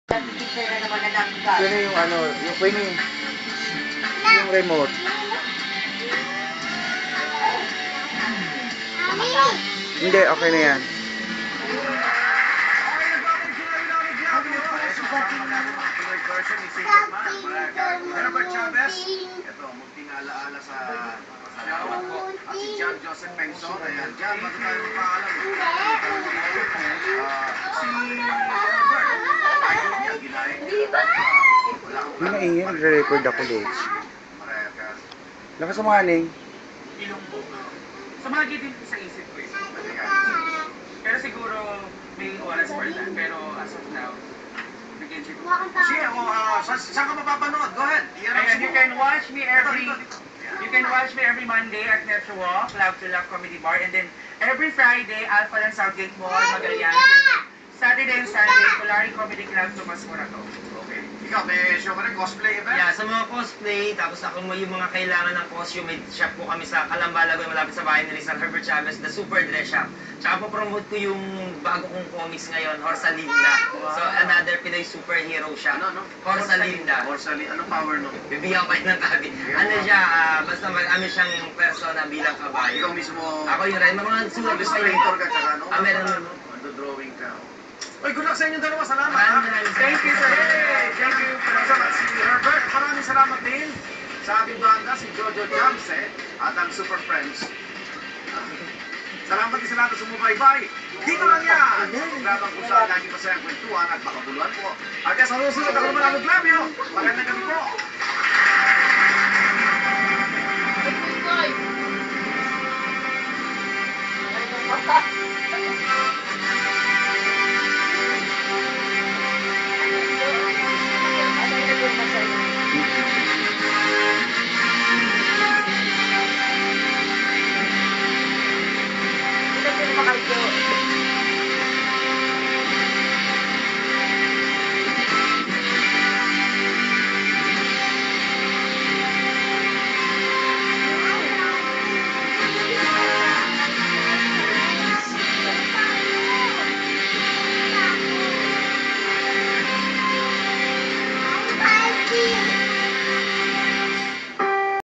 Yun yung ano, yung pwede yung remote. Hindi, okay na yan. Herbert Chavez, ito, munting alaala sa shoutout po. At si John Joseph Pengson, ayan. John, bago tayo magpaalam. Si Herbert, idol niya, ginahin niya. Hindi na ingin, nagre-record ako, Lex. Lakas mo, Aning. Ilonggo. Sa mga gitin sa isip ko eh. Pero siguro may oras for that. Pero as of now, nag-enjoy ko. Sige, saan ka mapapanood? Go ahead. Ayan, you can watch me every Monday at Metro Walk, Love to Love Comedy Bar. And then every Friday, Alpha and Southgate Mall, Magallanes. And then Saturday and Sunday, Polari Comedy Club, Tomas Morato. Okay. Ikaw, may show ka rin, cosplay event? Yeah, sa mga cosplay, tapos ako yung mga kailangan ng costume, may shop po kami sa Calamba, Lagoy, malapit sa bahay ni Rizal Herbert Chavez, the Super Dress Shop. Tsaka po-promote ko yung bago kong comics ngayon, Horsalinda. So, another Pinoy superhero siya. Ano? Horsalinda. Horsalinda. Anong power no? Bibigyan ko kayo ng copy. Ano siya, basta ano siyang persona bilang kabayo. Ikaw mismo, Ako yung rin, mga sulat ko kayo. illustrator ka, tsaka ano? Meron. Drawing ka. Uy, good luck sa inyong dalawa. Salamat. Maraming Thank you, sir. Thank you. Salamat si Herbert. Maraming salamat din sa ating banda, si Jojo Jamse at ang Super Friends. Salamat din sa lahat na sumubaybay. Dito lang yan. Programang kung saan lagi masayang kwentuhan at makabuluhan po. At sa susunod ako naman ang Glamio. Magandang gabi po.